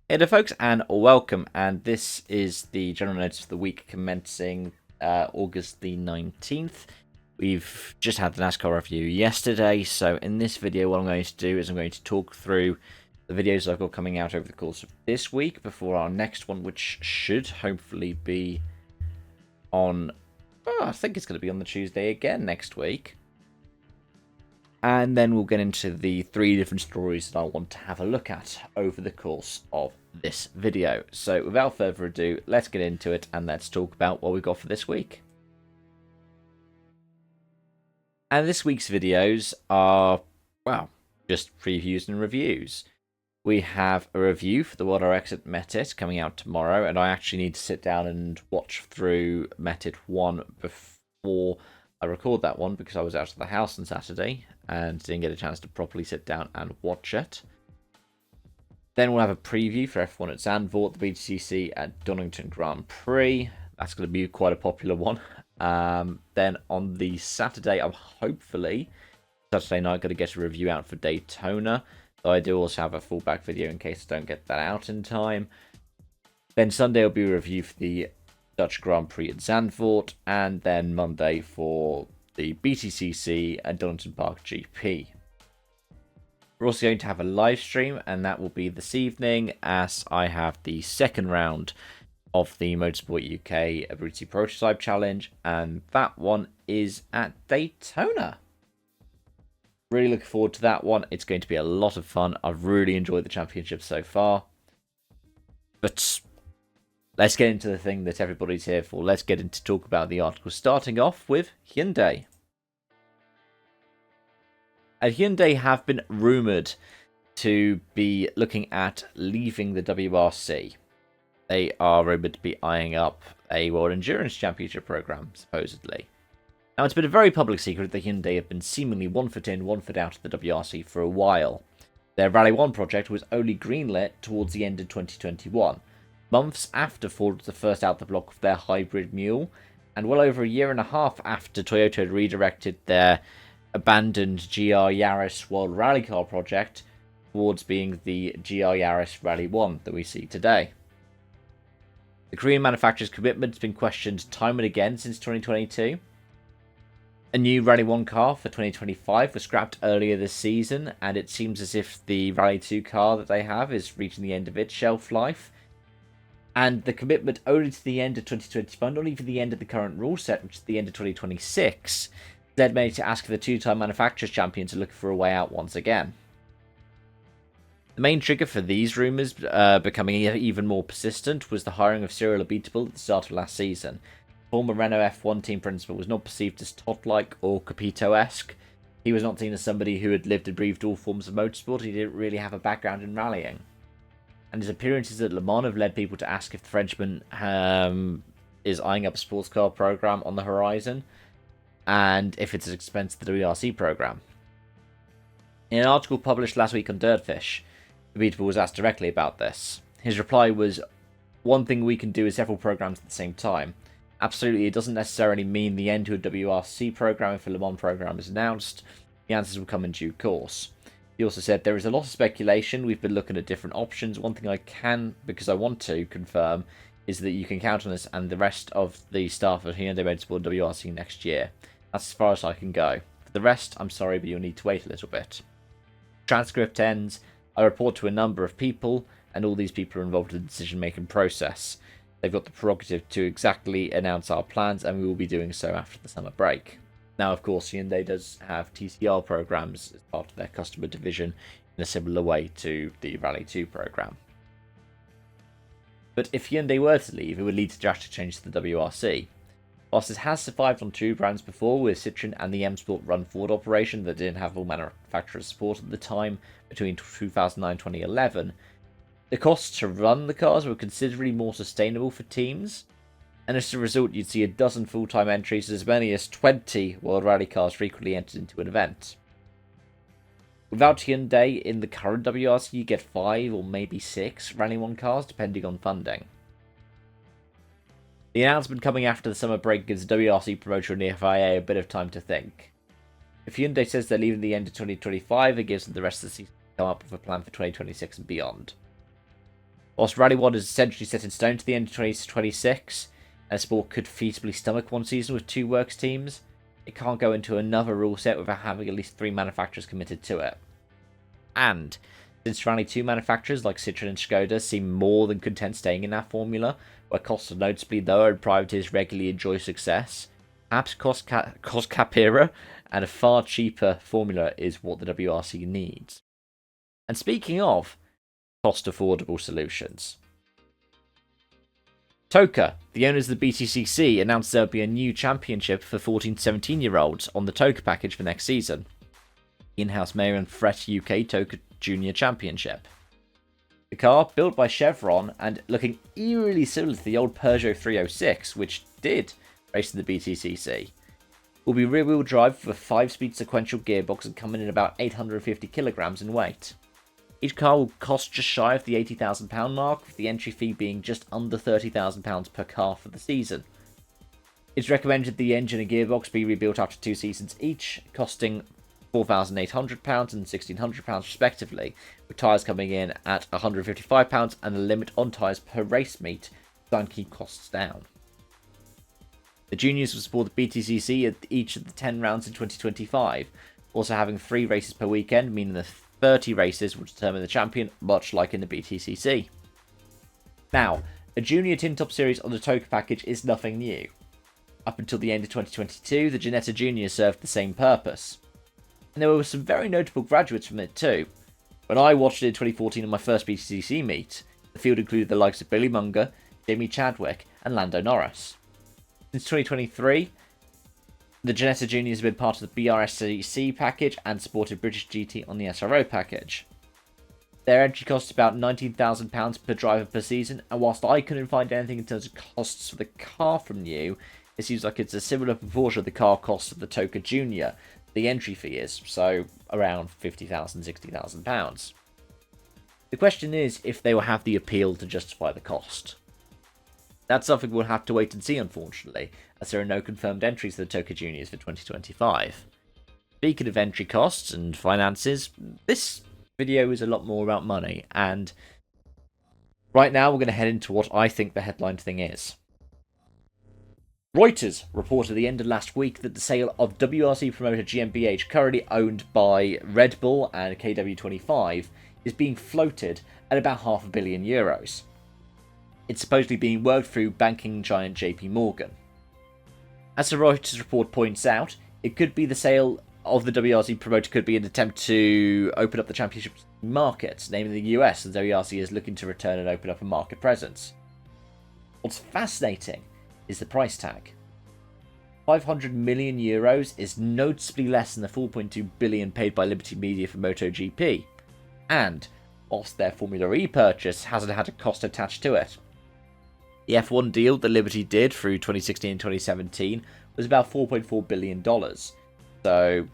Hey there, folks, and welcome. And this is the general notice of the week commencing August the 19th. We've just had the NASCAR review yesterday, so in this video, what I'm going to do is I'm going to talk through the videos I've got coming out over the course of this week before our next one, which should hopefully be on. I think it's going to be on the Tuesday again next week. And then we'll get into the 3 different stories that I want to have a look at over the course of this video. So without further ado, let's get into it and let's talk about what we've got for this week. And this week's videos are, well, just previews and reviews. We have a review for the WRC at Metit coming out tomorrow, and I actually need to sit down and watch through Metit 1 before I record that one because I was out of the house on Saturday and didn't get a chance to properly sit down and watch it. Then we'll have a preview for F1 at Zandvoort, the BTCC at Donington Grand Prix. That's going to be quite a popular one. Then on the Saturday, I'm hopefully Saturday night going to get a review out for Daytona. Though I do also have a fallback video in case I don't get that out in time. Then Sunday will be a review for the Dutch Grand Prix at Zandvoort, and then Monday for the BTCC and Donington Park GP. We're also going to have a live stream, and that will be this evening as I have the second round of the Motorsport UK Ability Prototype Challenge, and that one is at Daytona. Really looking forward to that one. It's going to be a lot of fun. I've really enjoyed the championship so far. But let's get into the thing that everybody's here for. Let's get into talk about the article, starting off with Hyundai. And Hyundai have been rumoured to be looking at leaving the WRC. They are rumoured to be eyeing up a World Endurance Championship programme, supposedly. Now, it's been a very public secret that Hyundai have been seemingly 1 foot in, 1 foot out of the WRC for a while. Their Rally 1 project was only greenlit towards the end of 2021. Months after Ford was the first out the block of their hybrid mule, and well over a year and a half after Toyota had redirected their abandoned GR Yaris World Rally Car project towards being the GR Yaris Rally 1 that we see today. The Korean manufacturer's commitment has been questioned time and again since 2022. A new Rally 1 car for 2025 was scrapped earlier this season, and it seems as if the Rally 2 car that they have is reaching the end of its shelf life. And the commitment only to the end of 2025, not even the end of the current rule set, which is the end of 2026, led many to ask for the 2-time manufacturers champion to look for a way out once again. The main trigger for these rumours becoming even more persistent was the hiring of Cyril Abiteboul at the start of last season. Former Renault F1 team principal was not perceived as Todt-like or Capito-esque. He was not seen as somebody who had lived and breathed all forms of motorsport. He didn't really have a background in rallying. And his appearances at Le Mans have led people to ask if the Frenchman is eyeing up a sports car program on the horizon, and if it's at the expense of the WRC program. In an article published last week on Dirtfish, Abiteboul was asked directly about this. His reply was, "One thing we can do is several programs at the same time. Absolutely, it doesn't necessarily mean the end to a WRC program if a Le Mans program is announced. The answers will come in due course." He also said, "There is a lot of speculation. We've been looking at different options. One thing I can, because I want to, confirm is that you can count on us and the rest of the staff of Hyundai Motorsport WRC next year. That's as far as I can go. For the rest, I'm sorry, but you'll need to wait a little bit." Transcript ends, "I report to a number of people, and all these people are involved in the decision-making process. They've got the prerogative to exactly announce our plans, and we will be doing so after the summer break." Now, of course, Hyundai does have TCR programs as part of their customer division in a similar way to the Rally 2 program. But if Hyundai were to leave, it would lead to drastic changes to the WRC. Whilst it has survived on 2 brands before, with Citroën and the M Sport Run Forward operation that didn't have full manufacturer support at the time between 2009 and 2011, the costs to run the cars were considerably more sustainable for teams, and as a result you'd see a dozen full-time entries, as many as 20 World Rally cars frequently entered into an event. Without Hyundai in the current WRC, you get 5 or maybe 6 Rally 1 cars, depending on funding. The announcement coming after the summer break gives the WRC promoter and the FIA a bit of time to think. If Hyundai says they're leaving the end of 2025, it gives them the rest of the season to come up with a plan for 2026 and beyond. Whilst Rally 1 is essentially set in stone to the end of 2026, and sport could feasibly stomach one season with 2 works teams, it can't go into another rule set without having at least 3 manufacturers committed to it. And since Rally 2 manufacturers like Citroën and Skoda seem more than content staying in that formula, where costs are noticeably lower and privateers regularly enjoy success, perhaps cost Capira and a far cheaper formula is what the WRC needs. And speaking of cost affordable solutions, TOCA, the owners of the BTCC, announced there will be a new championship for 14 to 17 year olds on the TOCA package for next season. In-house mayor and Fret UK TOCA Junior Championship. The car, built by Chevron and looking eerily similar to the old Peugeot 306, which did race in the BTCC, will be rear-wheel drive with a 5-speed sequential gearbox and coming in about 850 kilograms in weight. Each car will cost just shy of the £80,000 mark, with the entry fee being just under £30,000 per car for the season. It's recommended the engine and gearbox be rebuilt after 2 seasons each, costing £4,800 and £1,600 respectively, with tyres coming in at £155 and a limit on tyres per race meet to try and keep costs down. The juniors will support the BTCC at each of the 10 rounds in 2025, also having 3 races per weekend, meaning the 30 races will determine the champion, much like in the BTCC. Now, a junior Tin Top series on the TOCA package is nothing new. Up until the end of 2022, the Ginetta Juniors served the same purpose. And there were some very notable graduates from it too. When I watched it in 2014 on my first BTCC meet, the field included the likes of Billy Munger, Jamie Chadwick, and Lando Norris. Since 2023, the Ginetta Juniors have been part of the BRC package and supported British GT on the SRO package. Their entry cost is about £19,000 per driver per season, and whilst I couldn't find anything in terms of costs for the car from new, it seems like it's a similar proportion of the car costs of the TOCA Junior. The entry fee is, so around £50,000, £60,000. The question is if they will have the appeal to justify the cost. That's something we'll have to wait and see, unfortunately, as there are no confirmed entries for the TOCA Juniors for 2025. Speaking of entry costs and finances, this video is a lot more about money, and right now we're going to head into what I think the headline thing is. Reuters reported at the end of last week that the sale of WRC promoter GmbH, currently owned by Red Bull and KW25, is being floated at about €500 million. It's supposedly being worked through banking giant JP Morgan. As the Reuters report points out, it could be the sale of the WRC promoter could be an attempt to open up the championship market, namely the US, as WRC is looking to return and open up a market presence. What's fascinating is the price tag. €500 million is noticeably less than the 4.2 billion paid by Liberty Media for MotoGP, and whilst their Formula E purchase hasn't had a cost attached to it. The F1 deal that Liberty did through 2016 and 2017 was about $4.4 billion, so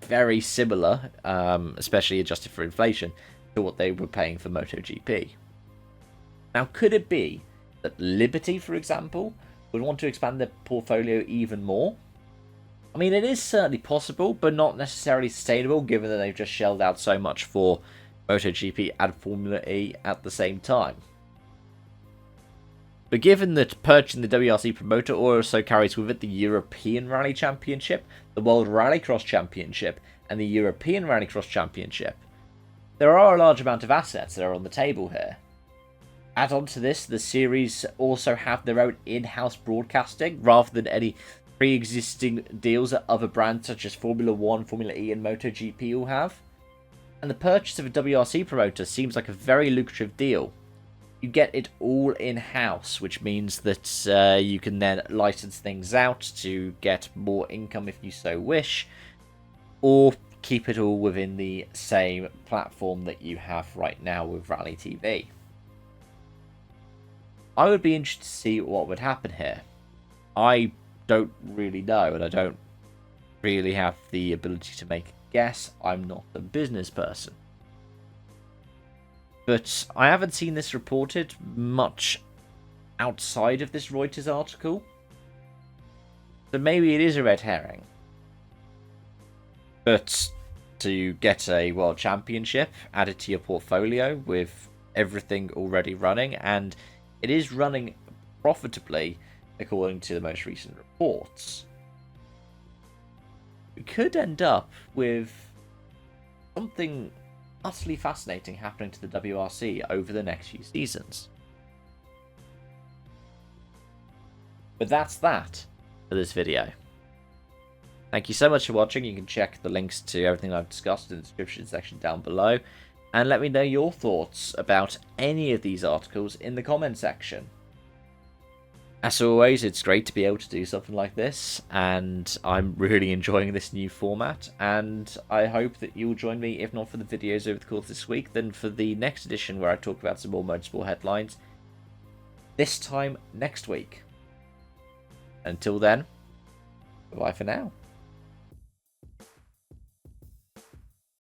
very similar, especially adjusted for inflation, to what they were paying for MotoGP. Now, could it be that Liberty, for example, would want to expand their portfolio even more? I mean, it is certainly possible, but not necessarily sustainable, given that they've just shelled out so much for MotoGP and Formula E at the same time. But given that purchasing the WRC promoter also carries with it the European Rally Championship, the World Rallycross Championship, and the European Rallycross Championship, there are a large amount of assets that are on the table here. Add on to this, the series also have their own in-house broadcasting, rather than any pre-existing deals that other brands such as Formula 1, Formula E and MotoGP will have. And the purchase of a WRC promoter seems like a very lucrative deal. You get it all in-house, which means that you can then license things out to get more income if you so wish, or keep it all within the same platform that you have right now with Rally TV. I would be interested to see what would happen here. I don't really know, and I don't really have the ability to make a guess. I'm not a business person. But I haven't seen this reported much outside of this Reuters article. So maybe it is a red herring. But to get a world championship added to your portfolio with everything already running, and it is running profitably according to the most recent reports. We could end up with something utterly fascinating happening to the WRC over the next few seasons. But that's that for this video. Thank you so much for watching. You can check the links to everything I've discussed in the description section down below, and let me know your thoughts about any of these articles in the comment section. As always, it's great to be able to do something like this, and I'm really enjoying this new format, and I hope that you'll join me, if not for the videos over the course of this week, then for the next edition where I talk about some more motorsport headlines, this time next week. Until then, bye for now.